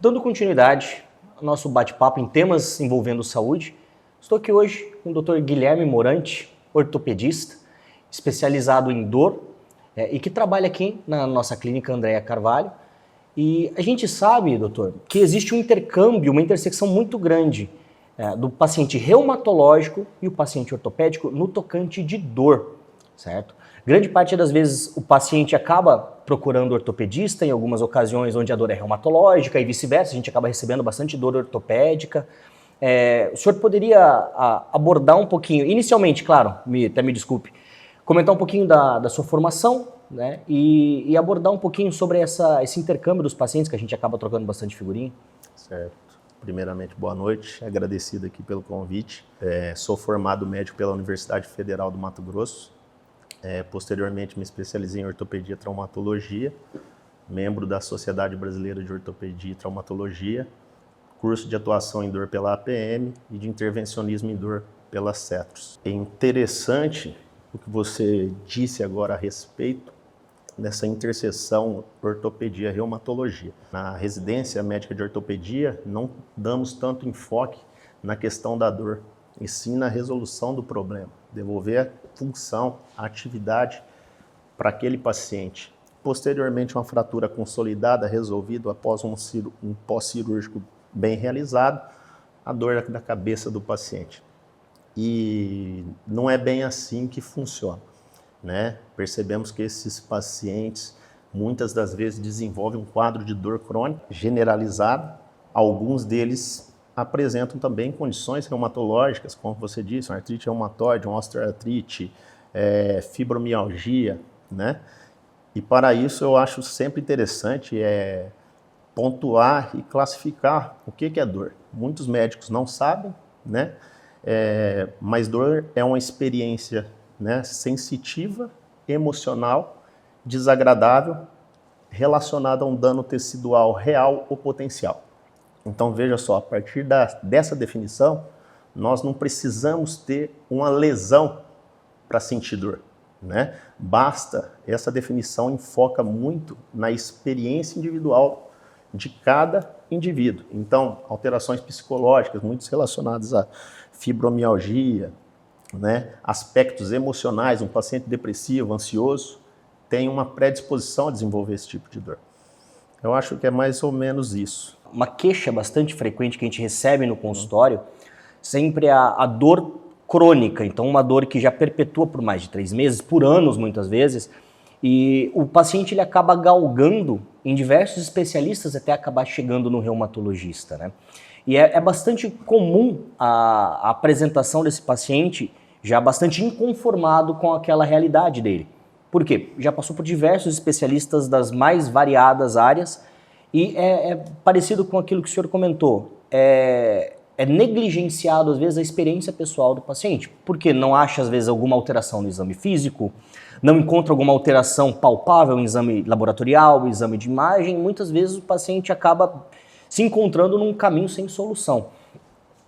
Dando continuidade ao nosso bate-papo em temas envolvendo saúde, estou aqui hoje com o Dr. Guilherme Morante, ortopedista, especializado em dor e que trabalha aqui na nossa clínica Andréa Carvalho. E a gente sabe, doutor, que existe um intercâmbio, uma intersecção muito grande do paciente reumatológico e o paciente ortopédico no tocante de dor, certo? Grande parte das vezes o paciente acaba procurando ortopedista, em algumas ocasiões onde a dor é reumatológica e vice-versa, a gente acaba recebendo bastante dor ortopédica. O senhor poderia abordar um pouquinho, inicialmente, claro, até me desculpe, comentar um pouquinho da sua formação, né, e abordar um pouquinho sobre esse intercâmbio dos pacientes, que a gente acaba trocando bastante figurinha? Certo. Primeiramente, boa noite, agradecido aqui pelo convite. Sou formado médico pela Universidade Federal do Mato Grosso. Posteriormente, me especializei em ortopedia e traumatologia, membro da Sociedade Brasileira de Ortopedia e Traumatologia, curso de atuação em dor pela APM e de intervencionismo em dor pela CETROS. É interessante o que você disse agora a respeito dessa interseção ortopedia-reumatologia. Na residência médica de ortopedia, não damos tanto enfoque na questão da dor, e sim na resolução do problema, devolver a função, a atividade para aquele paciente. Posteriormente, uma fratura consolidada, resolvida após um pós-cirúrgico bem realizado, a dor da cabeça do paciente. E não é bem assim que funciona, né? Percebemos que esses pacientes, muitas das vezes, desenvolvem um quadro de dor crônica generalizado. Alguns deles apresentam também condições reumatológicas, como você disse, uma artrite reumatoide, uma osteoartrite, fibromialgia, né? E para isso eu acho sempre interessante pontuar e classificar o que é dor. Muitos médicos não sabem, né? Mas dor é uma experiência, né, sensitiva, emocional, desagradável, relacionada a um dano tecidual real ou potencial. Então veja só, a partir dessa definição, nós não precisamos ter uma lesão para sentir dor, né? Basta, essa definição enfoca muito na experiência individual de cada indivíduo. Então, alterações psicológicas, muito relacionadas a fibromialgia, né? Aspectos emocionais, um paciente depressivo, ansioso, tem uma predisposição a desenvolver esse tipo de dor. Eu acho que é mais ou menos isso. Uma queixa bastante frequente que a gente recebe no consultório, sempre a dor crônica, então uma dor que já perpetua por mais de 3 meses, por anos muitas vezes, e o paciente ele acaba galgando em diversos especialistas até acabar chegando no reumatologista, né? E é bastante comum a apresentação desse paciente já bastante inconformado com aquela realidade dele. Por quê? Já passou por diversos especialistas das mais variadas áreas e é parecido com aquilo que o senhor comentou. É negligenciado, às vezes, a experiência pessoal do paciente, porque não acha, às vezes, alguma alteração no exame físico, não encontra alguma alteração palpável em exame laboratorial, exame de imagem, muitas vezes o paciente acaba se encontrando num caminho sem solução.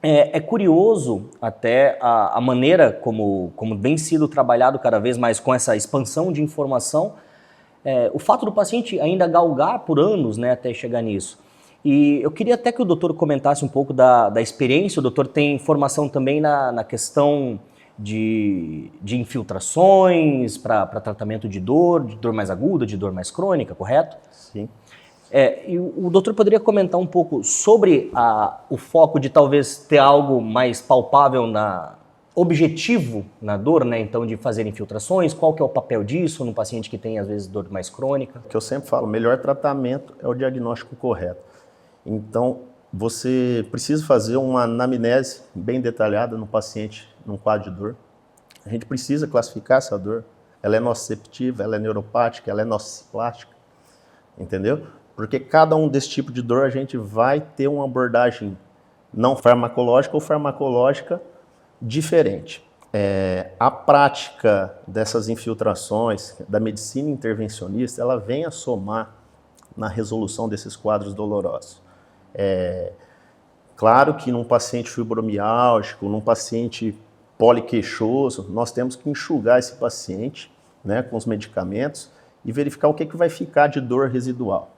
É curioso até a maneira como vem sido trabalhado cada vez mais com essa expansão de informação, o fato do paciente ainda galgar por anos, né, até chegar nisso. E eu queria até que o doutor comentasse um pouco da experiência. O doutor tem formação também na questão de infiltrações para tratamento de dor mais aguda, de dor mais crônica, correto? Sim. E o doutor poderia comentar um pouco sobre o foco de talvez ter algo mais palpável, objetivo na dor, né? Então, de fazer infiltrações, qual que é o papel disso no paciente que tem, às vezes, dor mais crônica? O que eu sempre falo, o melhor tratamento é o diagnóstico correto. Então, você precisa fazer uma anamnese bem detalhada no paciente, num quadro de dor. A gente precisa classificar essa dor. Ela é nociceptiva, ela é neuropática, ela é nociplástica, entendeu? Porque cada um desse tipo de dor a gente vai ter uma abordagem não farmacológica ou farmacológica diferente. A prática dessas infiltrações, da medicina intervencionista, ela vem a somar na resolução desses quadros dolorosos. Claro que num paciente fibromiálgico, num paciente poliqueixoso, nós temos que enxugar esse paciente, né, com os medicamentos e verificar o que vai ficar de dor residual.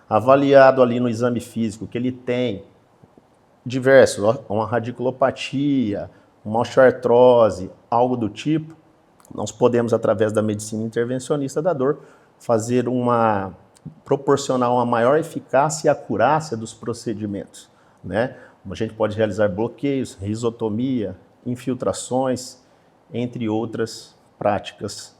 avaliado ali no exame físico que ele tem diversos, uma radiculopatia, uma osteoartrose, algo do tipo, nós podemos, através da medicina intervencionista da dor, proporcionar uma maior eficácia e acurácia dos procedimentos, né? A gente pode realizar bloqueios, risotomia, infiltrações, entre outras práticas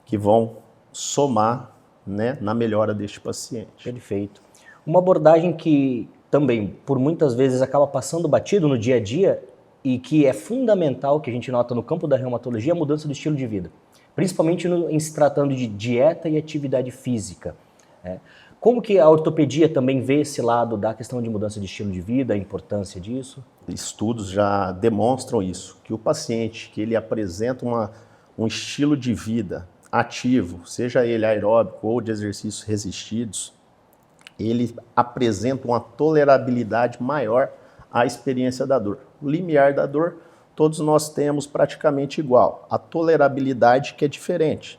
que vão somar, né, na melhora deste paciente. Perfeito. Uma abordagem que também, por muitas vezes, acaba passando batido no dia a dia e que é fundamental, que a gente nota no campo da reumatologia, é a mudança do estilo de vida. Principalmente em se tratando de dieta e atividade física. Como que a ortopedia também vê esse lado da questão de mudança de estilo de vida, a importância disso? Estudos já demonstram isso, que o paciente que ele apresenta um estilo de vida ativo, seja ele aeróbico ou de exercícios resistidos, ele apresenta uma tolerabilidade maior à experiência da dor. O limiar da dor, todos nós temos praticamente igual. A tolerabilidade que é diferente,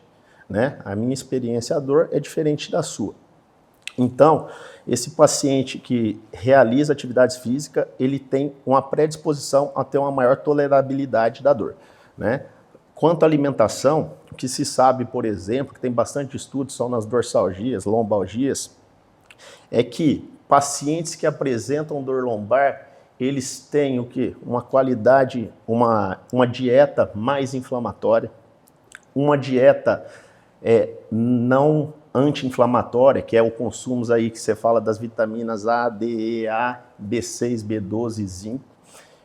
né? A minha experiência à dor é diferente da sua. Então, esse paciente que realiza atividades físicas, ele tem uma predisposição a ter uma maior tolerabilidade da dor, né? Quanto à alimentação, o que se sabe, por exemplo, que tem bastante estudos, são nas dorsalgias, lombalgias, é que pacientes que apresentam dor lombar, eles têm o quê? Uma qualidade, uma dieta mais inflamatória, uma dieta não anti-inflamatória, que é o consumo aí que você fala das vitaminas A, D, E, A, B6, B12 e zinco,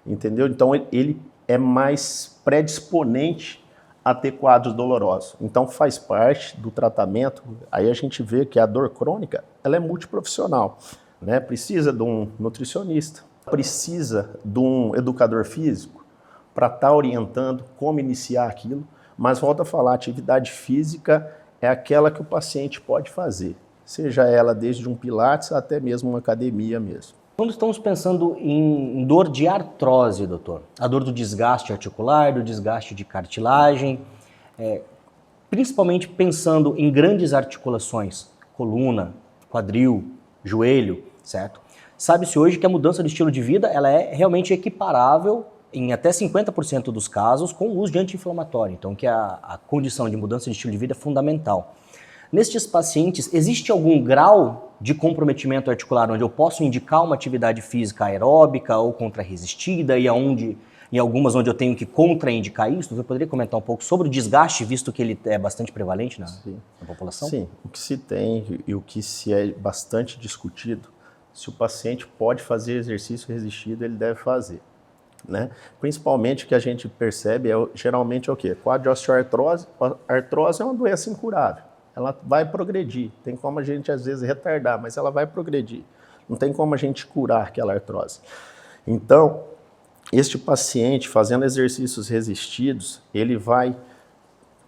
entendeu? Então ele é mais predisponente a ter quadros dolorosos. Então faz parte do tratamento, aí a gente vê que a dor crônica, ela é multiprofissional, né? Precisa de um nutricionista, precisa de um educador físico para estar orientando como iniciar aquilo, mas volto a falar, atividade física é aquela que o paciente pode fazer, seja ela desde um pilates até mesmo uma academia mesmo. Quando estamos pensando em dor de artrose, doutor, a dor do desgaste articular, do desgaste de cartilagem, principalmente pensando em grandes articulações, coluna, quadril, joelho, certo? Sabe-se hoje que a mudança de estilo de vida ela é realmente equiparável em até 50% dos casos com o uso de anti-inflamatório, então que a condição de mudança de estilo de vida é fundamental. Nestes pacientes, existe algum grau de comprometimento articular onde eu posso indicar uma atividade física aeróbica ou contrarresistida e em algumas onde eu tenho que contraindicar isso? Você poderia comentar um pouco sobre o desgaste, visto que ele é bastante prevalente na população? Sim, o que se tem e o que se é bastante discutido, se o paciente pode fazer exercício resistido, ele deve fazer, né? Principalmente o que a gente percebe geralmente é o quê? Quadro de osteoartrose. A artrose é uma doença incurável. Ela vai progredir. Tem como a gente, às vezes, retardar, mas ela vai progredir. Não tem como a gente curar aquela artrose. Então, este paciente, fazendo exercícios resistidos, ele vai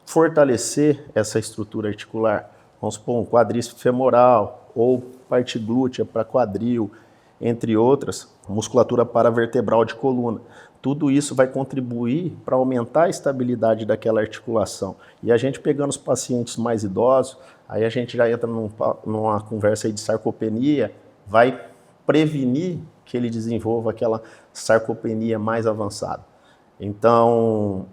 fortalecer essa estrutura articular. Vamos supor, um quadríceps femoral ou parte glútea para quadril, entre outras, musculatura paravertebral de coluna. Tudo isso vai contribuir para aumentar a estabilidade daquela articulação. E a gente pegando os pacientes mais idosos, aí a gente já entra numa conversa aí de sarcopenia, vai prevenir que ele desenvolva aquela sarcopenia mais avançada. Então,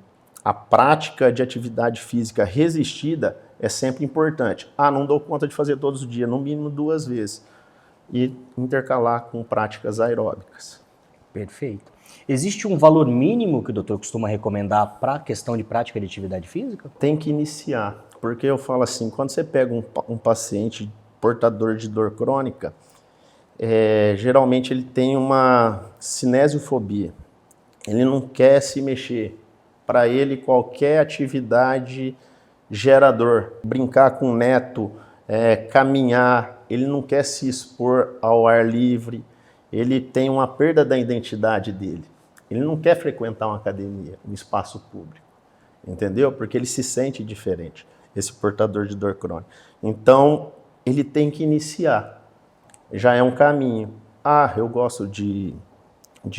a prática de atividade física resistida é sempre importante. Não dou conta de fazer todos os dias, no mínimo 2 vezes. E intercalar com práticas aeróbicas. Perfeito. Existe um valor mínimo que o doutor costuma recomendar para a questão de prática de atividade física? Tem que iniciar, porque eu falo assim, quando você pega um paciente portador de dor crônica, geralmente ele tem uma cinesiofobia, ele não quer se mexer. Para ele, qualquer atividade gera dor. Brincar com o neto, caminhar, ele não quer se expor ao ar livre, ele tem uma perda da identidade dele. Ele não quer frequentar uma academia, um espaço público, entendeu? Porque ele se sente diferente, esse portador de dor crônica. Então, ele tem que iniciar. Já é um caminho. Eu gosto de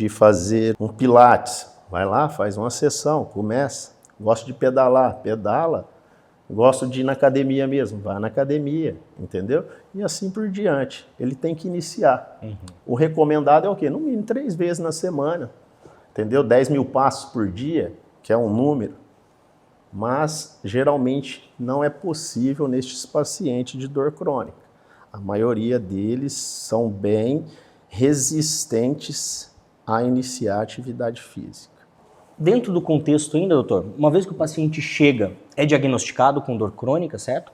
fazer um pilates. Vai lá, faz uma sessão, começa. Gosto de pedalar, pedala. Gosto de ir na academia mesmo, vai na academia, entendeu? E assim por diante. Ele tem que iniciar. O recomendado é o quê? No mínimo 3 vezes na semana, entendeu? 10 mil passos por dia, que é um número. Mas, geralmente, não é possível nestes pacientes de dor crônica. A maioria deles são bem resistentes a iniciar atividade física. Dentro do contexto ainda, doutor, uma vez que o paciente chega, é diagnosticado com dor crônica, certo?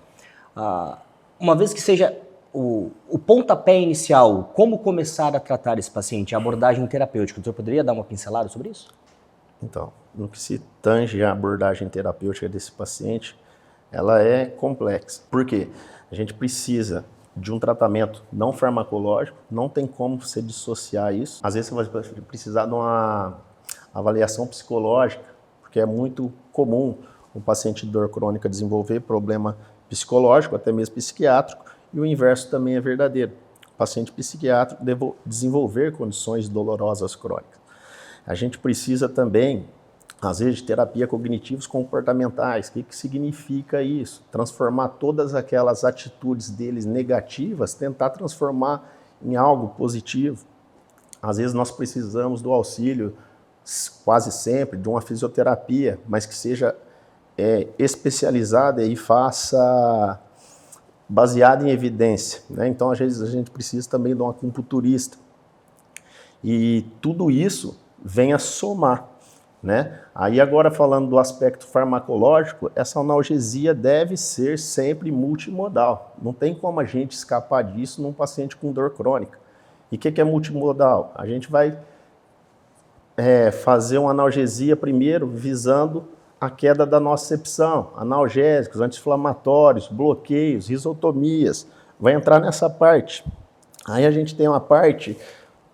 Uma vez que seja o pontapé inicial, como começar a tratar esse paciente, a abordagem terapêutica, o doutor poderia dar uma pincelada sobre isso? Então, no que se tange à abordagem terapêutica desse paciente, ela é complexa. Por quê? A gente precisa de um tratamento não farmacológico, não tem como você dissociar isso. Às vezes você vai precisar de uma avaliação psicológica, porque é muito comum o paciente de dor crônica desenvolver problema psicológico, até mesmo psiquiátrico, e o inverso também é verdadeiro. O paciente psiquiátrico deve desenvolver condições dolorosas crônicas. A gente precisa também, às vezes, de terapia cognitivos comportamentais. O que significa isso? Transformar todas aquelas atitudes deles negativas, tentar transformar em algo positivo. Às vezes nós precisamos do auxílio, quase sempre, de uma fisioterapia, mas que seja especializada e faça baseada em evidência, né? Então, às vezes, a gente precisa também de um acupunturista. E tudo isso vem a somar, né? Aí agora falando do aspecto farmacológico, essa analgesia deve ser sempre multimodal. Não tem como a gente escapar disso num paciente com dor crônica. E o que é multimodal? A gente vai fazer uma analgesia primeiro visando a queda da nocicepção, analgésicos, anti-inflamatórios, bloqueios, risotomias. Vai entrar nessa parte. Aí a gente tem uma parte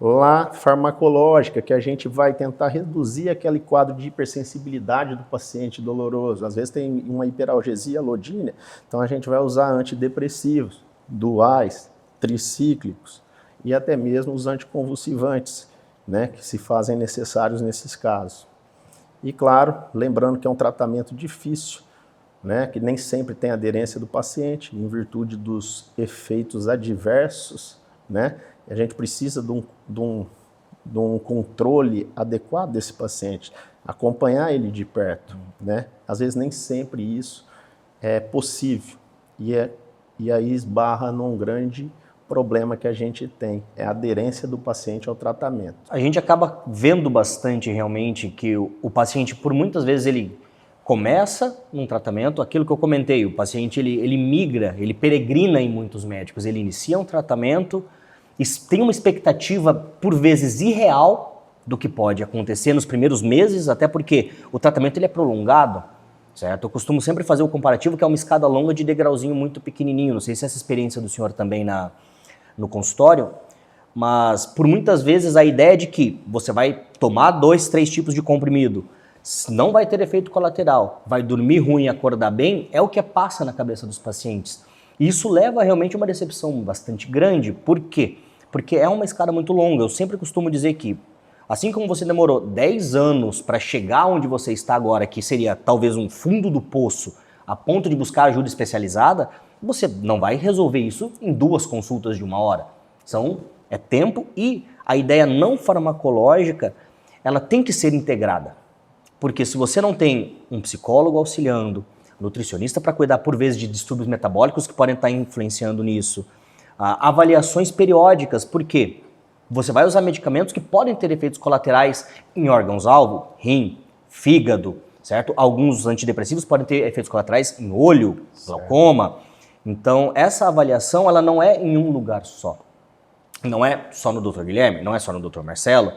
lá farmacológica, que a gente vai tentar reduzir aquele quadro de hipersensibilidade do paciente doloroso. Às vezes tem uma hiperalgesia alodínea, então a gente vai usar antidepressivos, duais, tricíclicos e até mesmo os anticonvulsivantes, né, que se fazem necessários nesses casos. E claro, lembrando que é um tratamento difícil, né, que nem sempre tem aderência do paciente, em virtude dos efeitos adversos, né? A gente precisa de um controle adequado desse paciente, acompanhar ele de perto, né? Às vezes nem sempre isso é possível e aí esbarra num grande problema que a gente tem, é a aderência do paciente ao tratamento. A gente acaba vendo bastante realmente que o paciente, por muitas vezes, ele começa um tratamento, aquilo que eu comentei, o paciente ele migra, ele peregrina em muitos médicos, ele inicia um tratamento, tem uma expectativa, por vezes, irreal do que pode acontecer nos primeiros meses, até porque o tratamento ele é prolongado, certo? Eu costumo sempre fazer o comparativo que é uma escada longa de degrauzinho muito pequenininho, não sei se essa experiência do senhor também no consultório, mas por muitas vezes a ideia de que você vai tomar 2, 3 tipos de comprimido, não vai ter efeito colateral, vai dormir ruim e acordar bem, é o que passa na cabeça dos pacientes. E isso leva realmente a uma decepção bastante grande. Por quê? Porque é uma escada muito longa. Eu sempre costumo dizer que, assim como você demorou 10 anos para chegar onde você está agora, que seria talvez um fundo do poço, a ponto de buscar ajuda especializada, você não vai resolver isso em 2 consultas de 1 hora. É tempo e a ideia não farmacológica, ela tem que ser integrada. Porque se você não tem um psicólogo auxiliando, nutricionista para cuidar por vezes de distúrbios metabólicos que podem estar influenciando nisso, avaliações periódicas, porque você vai usar medicamentos que podem ter efeitos colaterais em órgãos-alvo, rim, fígado, certo? Alguns antidepressivos podem ter efeitos colaterais em olho, glaucoma. Então, essa avaliação ela não é em um lugar só. Não é só no Dr. Guilherme, não é só no Dr. Marcelo.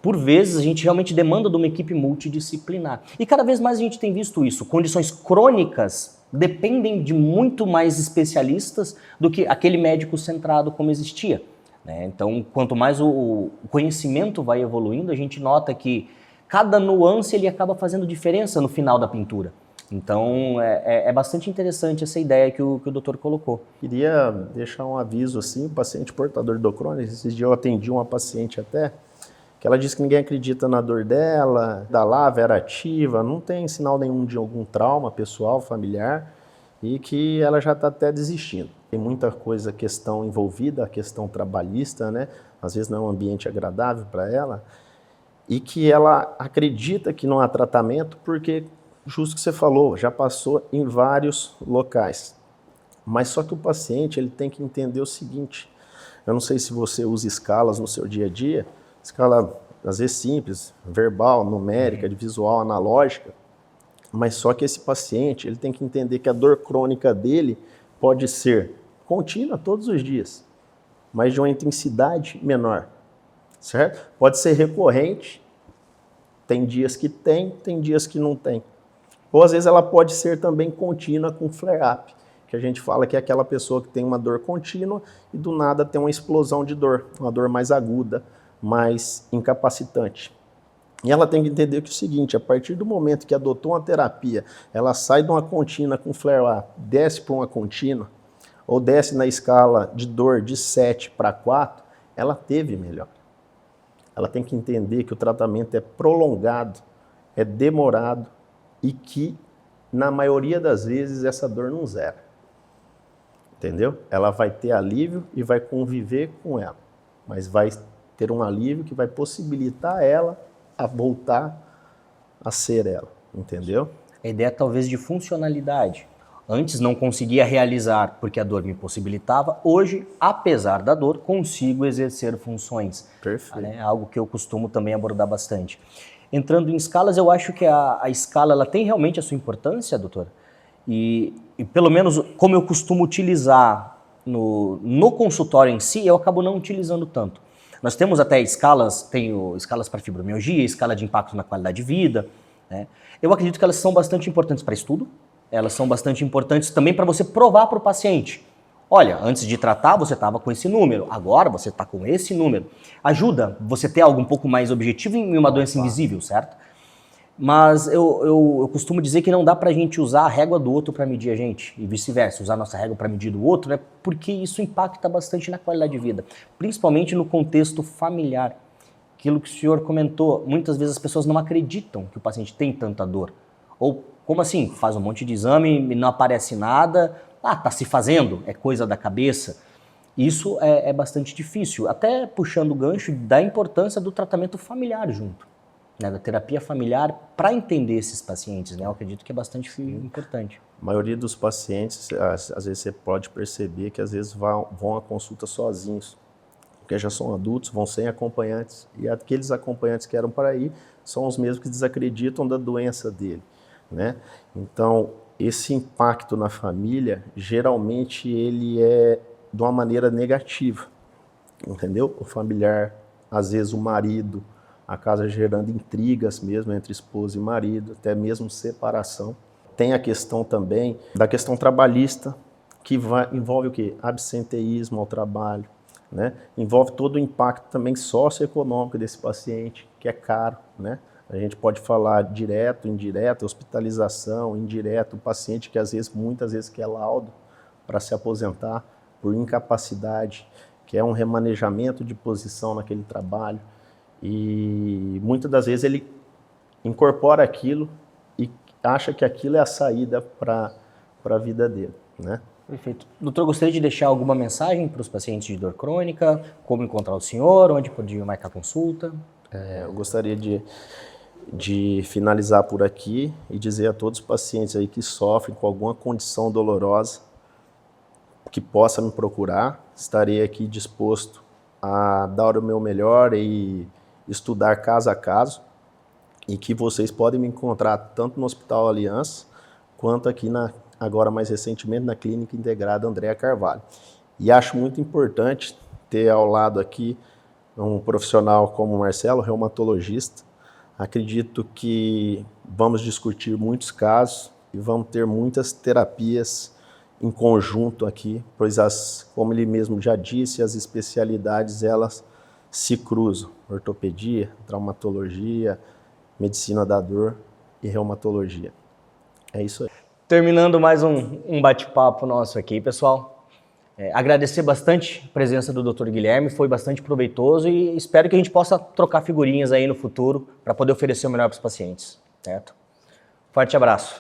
Por vezes, a gente realmente demanda de uma equipe multidisciplinar. E cada vez mais a gente tem visto isso. Condições crônicas dependem de muito mais especialistas do que aquele médico centrado como existia, né? Então, quanto mais o conhecimento vai evoluindo, a gente nota que cada nuance ele acaba fazendo diferença no final da pintura. Então, é bastante interessante essa ideia que o doutor colocou. Queria deixar um aviso assim, o paciente portador de dor crônica, esses dias eu atendi uma paciente até, que ela diz que ninguém acredita na dor dela, da lava era ativa, não tem sinal nenhum de algum trauma pessoal, familiar, e que ela já está até desistindo. Tem muita coisa, questão envolvida, a questão trabalhista, né? Às vezes não é um ambiente agradável para ela, e que ela acredita que não há tratamento porque, justo que você falou, já passou em vários locais. Mas só que o paciente ele tem que entender o seguinte, eu não sei se você usa escalas no seu dia a dia, escala às vezes simples, verbal, numérica, de visual, analógica, mas só que esse paciente ele tem que entender que a dor crônica dele pode ser contínua todos os dias, mas de uma intensidade menor, certo? Pode ser recorrente, tem dias que tem dias que não tem. Ou às vezes ela pode ser também contínua com flare-up, que a gente fala que é aquela pessoa que tem uma dor contínua e do nada tem uma explosão de dor, uma dor mais aguda, mais incapacitante. E ela tem que entender que é o seguinte, a partir do momento que adotou uma terapia, ela sai de uma contínua com flare-up, desce para uma contínua, ou desce na escala de dor de 7 para 4, ela teve melhor. Ela tem que entender que o tratamento é prolongado, é demorado e que, na maioria das vezes, essa dor não zera. Entendeu? Ela vai ter alívio e vai conviver com ela, mas vai ter um alívio que vai possibilitar ela a voltar a ser ela, entendeu? A ideia talvez de funcionalidade. Antes não conseguia realizar porque a dor me possibilitava, hoje, apesar da dor, consigo exercer funções. Perfeito. É algo que eu costumo também abordar bastante. Entrando em escalas, eu acho que a escala ela tem realmente a sua importância, doutor. E pelo menos como eu costumo utilizar no consultório em si, eu acabo não utilizando tanto. Nós temos até escalas, tenho escalas para fibromialgia, escala de impacto na qualidade de vida, né? Eu acredito que elas são bastante importantes para estudo, elas são bastante importantes também para você provar para o paciente. Olha, antes de tratar você estava com esse número, agora você está com esse número. Ajuda você ter algo um pouco mais objetivo em uma doença invisível, certo? Mas eu costumo dizer que não dá pra gente usar a régua do outro para medir a gente e vice-versa, usar a nossa régua para medir do outro, né? Porque isso impacta bastante na qualidade de vida, principalmente no contexto familiar. Aquilo que o senhor comentou, muitas vezes as pessoas não acreditam que o paciente tem tanta dor. Ou, como assim? Faz um monte de exame e não aparece nada, tá se fazendo, é coisa da cabeça. Isso é bastante difícil, até puxando o gancho da importância do tratamento familiar junto. Né, da terapia familiar para entender esses pacientes, né? Eu acredito que é bastante importante. A maioria dos pacientes, às vezes você pode perceber que às vezes vão à consulta sozinhos, porque já são adultos, vão sem acompanhantes, e aqueles acompanhantes que eram para ir são os mesmos que desacreditam da doença dele, né? Então, esse impacto na família, geralmente ele é de uma maneira negativa, entendeu? O familiar, às vezes o marido, a casa gerando intrigas mesmo entre esposa e marido, até mesmo separação. Tem a questão também da questão trabalhista, que envolve o quê? Absenteísmo ao trabalho, né? Envolve todo o impacto também socioeconômico desse paciente, que é caro, né? A gente pode falar direto, indireto, hospitalização, indireto, o paciente que muitas vezes quer laudo para se aposentar por incapacidade, que é um remanejamento de posição naquele trabalho. E muitas das vezes ele incorpora aquilo e acha que aquilo é a saída para a vida dele, né? Perfeito. Doutor, gostaria de deixar alguma mensagem para os pacientes de dor crônica? Como encontrar o senhor? Onde podiam marcar consulta? Eu gostaria de finalizar por aqui e dizer a todos os pacientes aí que sofrem com alguma condição dolorosa que possa me procurar. Estarei aqui disposto a dar o meu melhor e estudar caso a caso, e que vocês podem me encontrar tanto no Hospital Aliança, quanto aqui agora mais recentemente na Clínica Integrada Andréa Carvalho. E acho muito importante ter ao lado aqui um profissional como o Marcelo, reumatologista. Acredito que vamos discutir muitos casos e vamos ter muitas terapias em conjunto aqui, pois como ele mesmo já disse, as especialidades elas se cruzam, ortopedia, traumatologia, medicina da dor e reumatologia. É isso aí. Terminando mais um bate-papo nosso aqui, pessoal. Agradecer bastante a presença do Dr. Guilherme, foi bastante proveitoso e espero que a gente possa trocar figurinhas aí no futuro para poder oferecer o melhor para os pacientes, certo? Forte abraço.